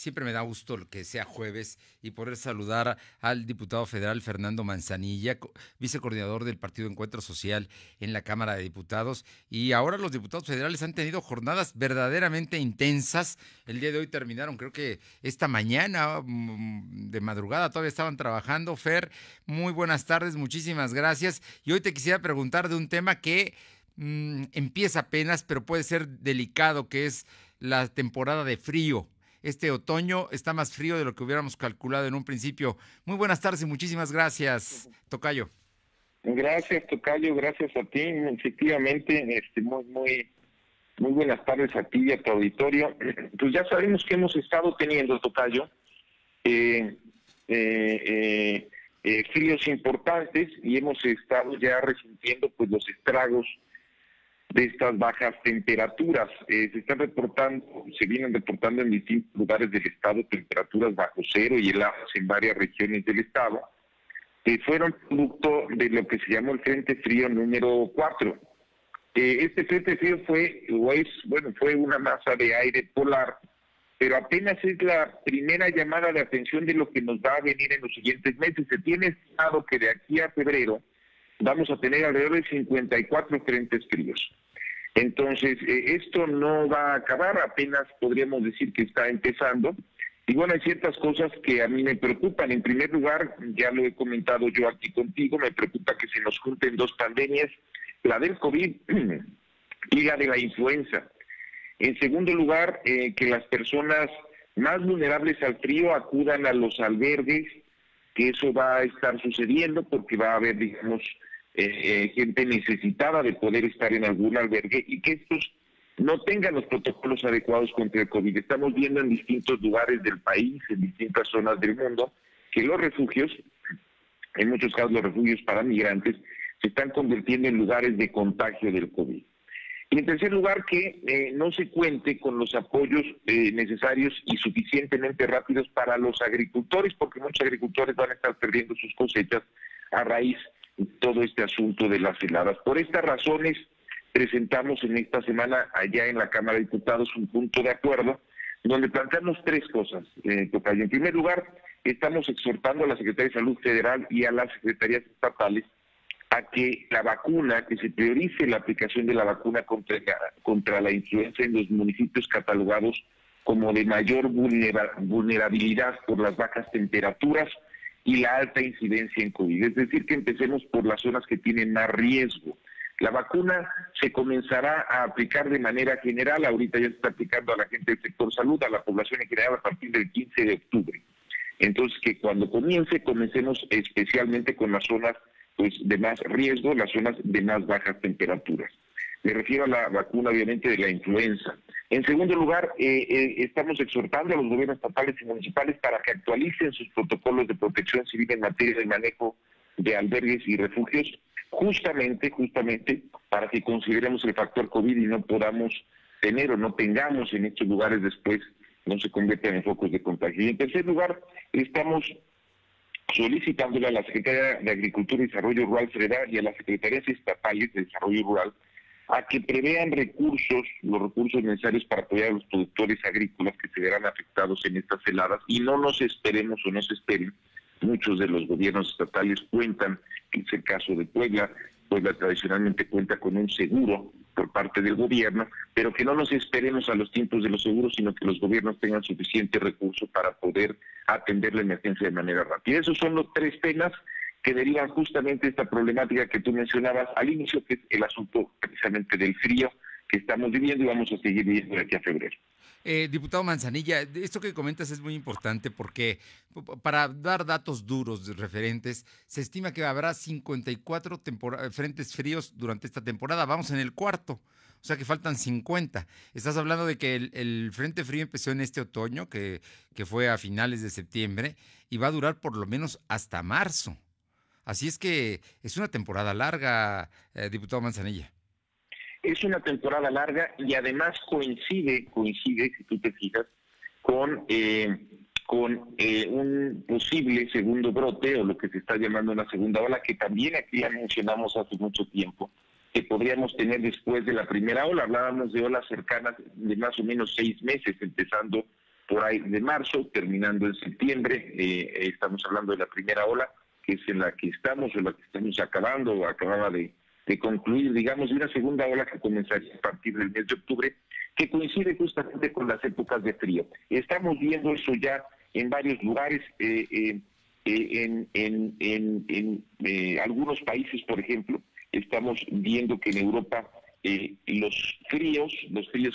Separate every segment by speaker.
Speaker 1: Siempre me da gusto que sea jueves y poder saludar al diputado federal Fernando Manzanilla, vicecoordinador del Partido Encuentro Social en la Cámara de Diputados. Y ahora los diputados federales han tenido jornadas verdaderamente intensas. El día de hoy terminaron, creo que esta mañana, de madrugada, todavía estaban trabajando. Fer, muy buenas tardes, muchísimas gracias. Y hoy te quisiera preguntar de un tema que empieza apenas, pero puede ser delicado, que es la temporada de frío. Este otoño está más frío de lo que hubiéramos calculado en un principio. Muy buenas tardes y muchísimas gracias, tocayo.
Speaker 2: Gracias, tocayo, gracias a ti. Efectivamente, muy buenas tardes a ti y a tu auditorio. Pues ya sabemos que hemos estado teniendo, tocayo, fríos importantes y hemos estado ya resintiendo pues los estragos de estas bajas temperaturas. Se vienen reportando en distintos lugares del estado temperaturas bajo cero y heladas en varias regiones del estado, que fueron producto de lo que se llamó el Frente Frío número 4. Este Frente Frío fue una masa de aire polar, pero apenas es la primera llamada de atención de lo que nos va a venir en los siguientes meses. Se tiene estimado que de aquí a febrero vamos a tener alrededor de 54 frentes fríos. Entonces, esto no va a acabar, apenas podríamos decir que está empezando. Y bueno, hay ciertas cosas que a mí me preocupan. En primer lugar, ya lo he comentado yo aquí contigo, me preocupa que se nos junten dos pandemias, la del COVID y la de la influenza. En segundo lugar, que las personas más vulnerables al frío acudan a los albergues, que eso va a estar sucediendo porque va a haber, digamos, gente necesitada de poder estar en algún albergue y que estos no tengan los protocolos adecuados contra el COVID. Estamos viendo en distintos lugares del país, en distintas zonas del mundo, que los refugios, en muchos casos los refugios para migrantes, se están convirtiendo en lugares de contagio del COVID. Y en tercer lugar, que no se cuente con los apoyos necesarios y suficientemente rápidos para los agricultores, porque muchos agricultores van a estar perdiendo sus cosechas a raíz de todo este asunto de las heladas. Por estas razones, presentamos en esta semana allá en la Cámara de Diputados un punto de acuerdo donde planteamos tres cosas, tocayo. En primer lugar, estamos exhortando a la Secretaría de Salud Federal y a las secretarías estatales a que la vacuna, que se priorice la aplicación de la vacuna contra la influenza en los municipios catalogados como de mayor vulnerabilidad por las bajas temperaturas y la alta incidencia en COVID. Es decir, que empecemos por las zonas que tienen más riesgo. La vacuna se comenzará a aplicar de manera general, ahorita ya se está aplicando a la gente del sector salud, a la población en general a partir del 15 de octubre. Entonces, que cuando comencemos especialmente con las zonas pues de más riesgo, las zonas de más bajas temperaturas. Me refiero a la vacuna, obviamente, de la influenza. En segundo lugar, estamos exhortando a los gobiernos estatales y municipales para que actualicen sus protocolos de protección civil en materia de manejo de albergues y refugios, justamente para que consideremos el factor COVID y no podamos tener o no tengamos en estos lugares después, no se conviertan en focos de contagio. Y en tercer lugar, estamos solicitándole a la Secretaría de Agricultura y Desarrollo Rural Federal y a las Secretarías Estatales de Desarrollo Rural a que prevean los recursos necesarios para apoyar a los productores agrícolas que se verán afectados en estas heladas y no nos esperemos o no se esperen. Muchos de los gobiernos estatales cuentan, que es el caso de Puebla. Puebla tradicionalmente cuenta con un seguro por parte del gobierno, pero que no nos esperemos a los tiempos de los seguros, sino que los gobiernos tengan suficiente recurso para poder atender la emergencia de manera rápida. Esos son los tres temas que derivan justamente de esta problemática que tú mencionabas al inicio, que es el asunto precisamente del frío que estamos viviendo y vamos a seguir viviendo de aquí a febrero.
Speaker 1: Diputado Manzanilla, esto que comentas es muy importante porque para dar datos duros referentes, se estima que habrá 54 frentes fríos durante esta temporada. Vamos en el cuarto, o sea que faltan 50. Estás hablando de que el frente frío empezó en este otoño, que fue a finales de septiembre, y va a durar por lo menos hasta marzo. Así es que es una temporada larga, diputado Manzanilla.
Speaker 2: Es una temporada larga y además coincide, si tú te fijas, con un posible segundo brote o lo que se está llamando una segunda ola, que también aquí ya mencionamos hace mucho tiempo, que podríamos tener después de la primera ola. Hablábamos de olas cercanas de más o menos 6 meses, empezando por ahí de marzo, terminando en septiembre. Estamos hablando de la primera ola, que es en la que estamos, o la que estamos acabando, o acababa de concluir, digamos, y una segunda ola que comenzaría a partir del mes de octubre, que coincide justamente con las épocas de frío. Estamos viendo eso ya en varios lugares, en algunos países, por ejemplo, estamos viendo que en Europa los fríos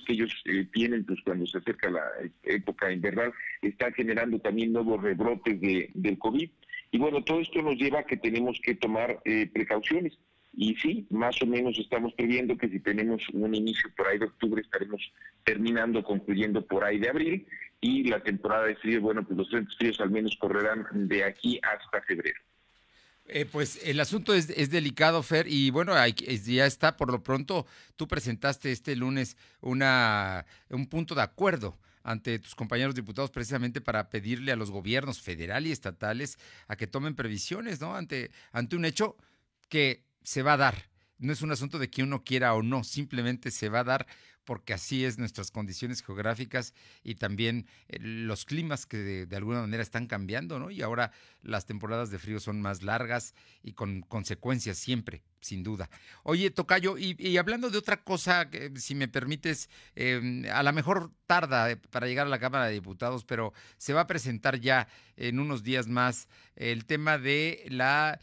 Speaker 2: que ellos tienen, pues cuando se acerca la época invernal, están generando también nuevos rebrotes del COVID. Y bueno, todo esto nos lleva a que tenemos que tomar precauciones. Y sí, más o menos estamos previendo que si tenemos un inicio por ahí de octubre, estaremos terminando, concluyendo por ahí de abril, y la temporada de frío, bueno, pues los frentes fríos al menos correrán de aquí hasta febrero.
Speaker 1: Pues el asunto es delicado, Fer, y bueno, ya está, por lo pronto, tú presentaste este lunes un punto de acuerdo ante tus compañeros diputados precisamente para pedirle a los gobiernos federal y estatales a que tomen previsiones, ¿no? Ante un hecho que se va a dar. No es un asunto de que uno quiera o no, simplemente se va a dar porque así es nuestras condiciones geográficas y también los climas que de alguna manera están cambiando, ¿no? Y ahora las temporadas de frío son más largas y con consecuencias siempre, sin duda. Oye, tocayo, y hablando de otra cosa, si me permites, a lo mejor tarda para llegar a la Cámara de Diputados, pero se va a presentar ya en unos días más el tema de la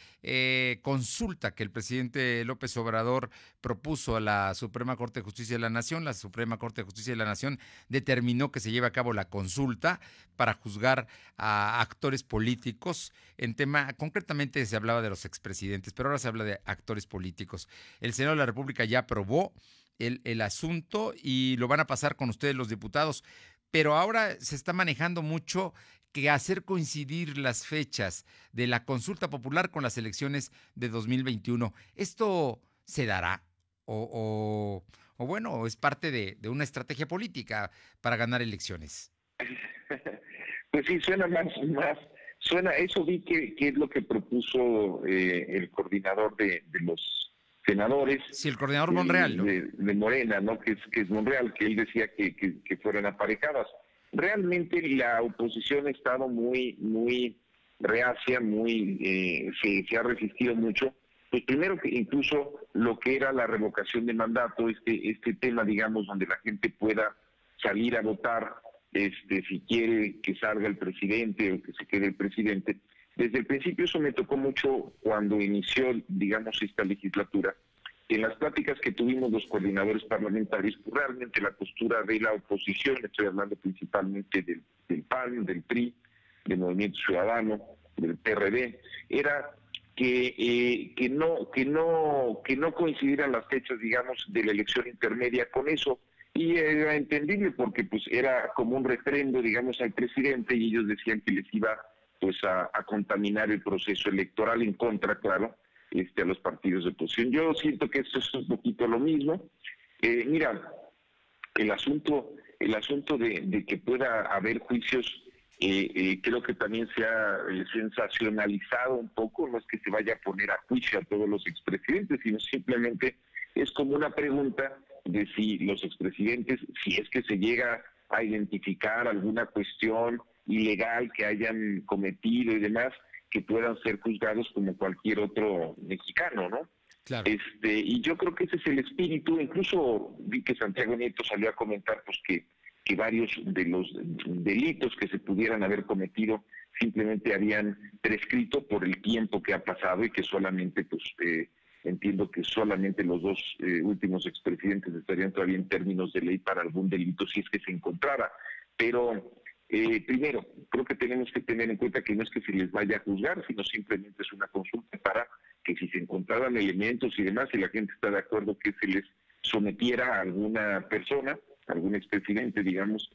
Speaker 1: consulta que el presidente López Obrador propuso a la Suprema Corte de Justicia de la Nación. La Suprema Corte de Justicia de la Nación determinó que se lleve a cabo la consulta para juzgar a actores políticos en tema, concretamente se hablaba de los expresidentes, pero ahora se habla de actores políticos. El Senado de la República ya aprobó el asunto y lo van a pasar con ustedes los diputados, pero ahora se está manejando mucho que hacer coincidir las fechas de la consulta popular con las elecciones de 2021. ¿Esto se dará? O bueno, es parte de una estrategia política para ganar elecciones.
Speaker 2: Pues sí, suena, eso vi que es lo que propuso el coordinador de los senadores.
Speaker 1: Sí, el coordinador Monreal, ¿no?
Speaker 2: De Morena, ¿no? Que es Monreal, que él decía que fueran aparejadas. Realmente la oposición ha estado muy reacia, se ha resistido mucho. Pues primero que incluso lo que era la revocación de mandato, este tema, digamos, donde la gente pueda salir a votar, si quiere que salga el presidente o que se quede el presidente. Desde el principio eso me tocó mucho cuando inició, digamos, esta legislatura. En las pláticas que tuvimos los coordinadores parlamentarios, pues realmente la postura de la oposición, estoy hablando principalmente del PAN, del PRI, del Movimiento Ciudadano, del PRD, era que no coincidieran las fechas, digamos, de la elección intermedia con eso. Y era entendible porque pues era como un refrendo, digamos, al presidente, y ellos decían que les iba pues a contaminar el proceso electoral en contra, claro, a los partidos de oposición. Yo siento que esto es un poquito lo mismo. Mira, el asunto de que pueda haber juicios, creo que también se ha sensacionalizado un poco. No es que se vaya a poner a juicio a todos los expresidentes, sino simplemente es como una pregunta de si los expresidentes, si es que se llega a identificar alguna cuestión ilegal que hayan cometido y demás, que puedan ser juzgados como cualquier otro mexicano, ¿no?
Speaker 1: Claro.
Speaker 2: Y yo creo que ese es el espíritu. Incluso vi que Santiago Nieto salió a comentar pues que varios de los delitos que se pudieran haber cometido simplemente habían prescrito por el tiempo que ha pasado y que solamente pues entiendo que solamente los dos últimos expresidentes estarían todavía en términos de ley para algún delito si es que se encontrara. Pero primero, creo que tenemos que tener en cuenta que no es que se les vaya a juzgar, sino simplemente es una consulta para que si se encontraran elementos y demás, y la gente está de acuerdo que se les sometiera a alguna persona, algún expresidente, digamos,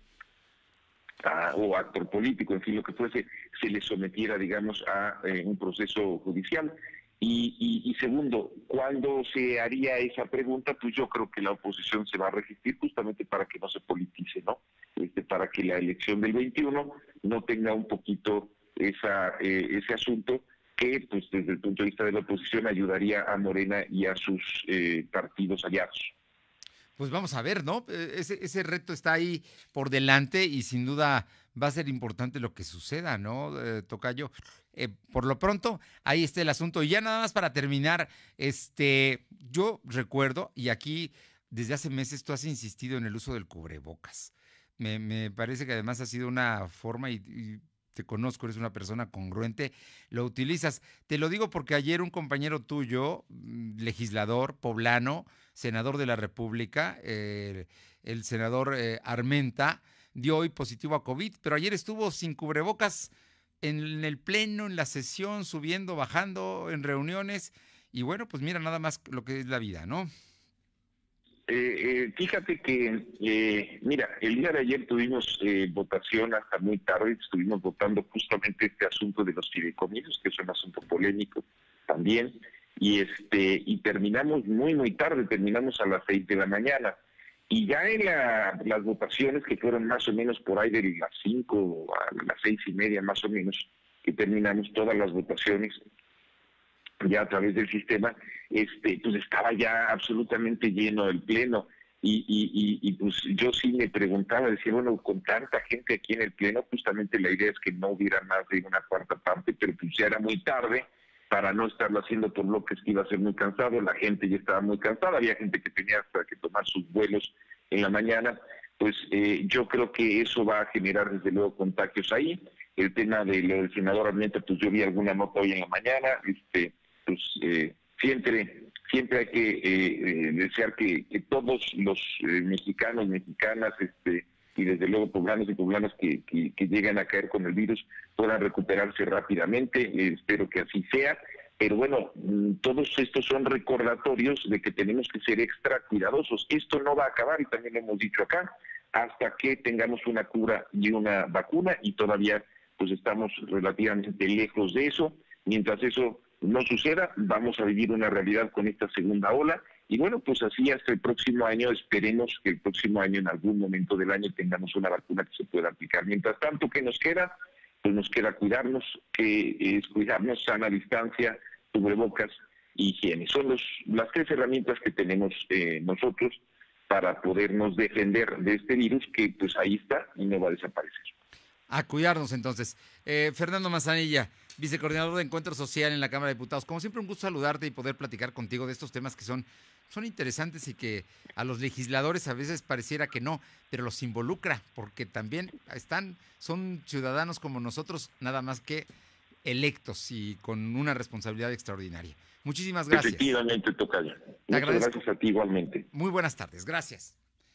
Speaker 2: o actor político, en fin, lo que fuese, se les sometiera, digamos, a un proceso judicial. Y segundo, ¿cuándo se haría esa pregunta? Pues yo creo que la oposición se va a resistir justamente para que no se politice, ¿no? Para que la elección del 21 no tenga un poquito ese asunto que, pues desde el punto de vista de la oposición, ayudaría a Morena y a sus partidos aliados.
Speaker 1: Pues vamos a ver, ¿no? Ese reto está ahí por delante y sin duda va a ser importante lo que suceda, ¿no, tocayo? Por lo pronto, ahí está el asunto. Y ya nada más para terminar, yo recuerdo, y aquí desde hace meses tú has insistido en el uso del cubrebocas. Me parece que además ha sido una forma y te conozco, eres una persona congruente, lo utilizas. Te lo digo porque ayer un compañero tuyo, legislador poblano, senador de la República, el senador Armenta, dio hoy positivo a COVID, pero ayer estuvo sin cubrebocas en el pleno, en la sesión, subiendo, bajando, en reuniones, y bueno, pues mira nada más lo que es la vida, ¿no?
Speaker 2: Fíjate que, mira, el día de ayer tuvimos votación hasta muy tarde, estuvimos votando justamente este asunto de los fideicomisos, que es un asunto polémico también, y terminamos muy tarde, terminamos a las 6 de la mañana. Y ya en las votaciones, que fueron más o menos por ahí de las 5 a las 6:30 más o menos, que terminamos todas las votaciones, ya a través del sistema, pues estaba ya absolutamente lleno el pleno. Y pues yo sí me preguntaba, decía, bueno, con tanta gente aquí en el pleno, justamente la idea es que no hubiera más de una cuarta parte, pero pues ya era muy tarde para no estarlo haciendo por bloques, que iba a ser muy cansado, la gente ya estaba muy cansada, había gente que tenía hasta que tomar sus vuelos en la mañana. Pues yo creo que eso va a generar desde luego contagios ahí. El tema del senador Armenta, pues yo vi alguna nota hoy en la mañana, pues siempre hay que desear que todos los mexicanos, mexicanas, y desde luego poblanos y poblanas que lleguen a caer con el virus puedan recuperarse rápidamente. Espero que así sea. Pero bueno, todos estos son recordatorios de que tenemos que ser extra cuidadosos. Esto no va a acabar, y también lo hemos dicho acá, hasta que tengamos una cura y una vacuna, y todavía pues estamos relativamente lejos de eso. Mientras eso no suceda, vamos a vivir una realidad con esta segunda ola, y bueno, pues así hasta el próximo año. Esperemos que el próximo año, en algún momento del año, tengamos una vacuna que se pueda aplicar. Mientras tanto, ¿qué nos queda? Pues nos queda cuidarnos, que es cuidarnos, sana distancia, cubrebocas, higiene. Son las tres herramientas que tenemos nosotros para podernos defender de este virus, que pues ahí está y no va a desaparecer.
Speaker 1: A cuidarnos entonces. Fernando Manzanilla, vicecoordinador de Encuentro Social en la Cámara de Diputados. Como siempre, un gusto saludarte y poder platicar contigo de estos temas que son interesantes y que a los legisladores a veces pareciera que no, pero los involucra, porque también son ciudadanos como nosotros, nada más que electos y con una responsabilidad extraordinaria. Muchísimas gracias.
Speaker 2: Efectivamente, tocayo. Muchas gracias a ti igualmente.
Speaker 1: Muy buenas tardes. Gracias.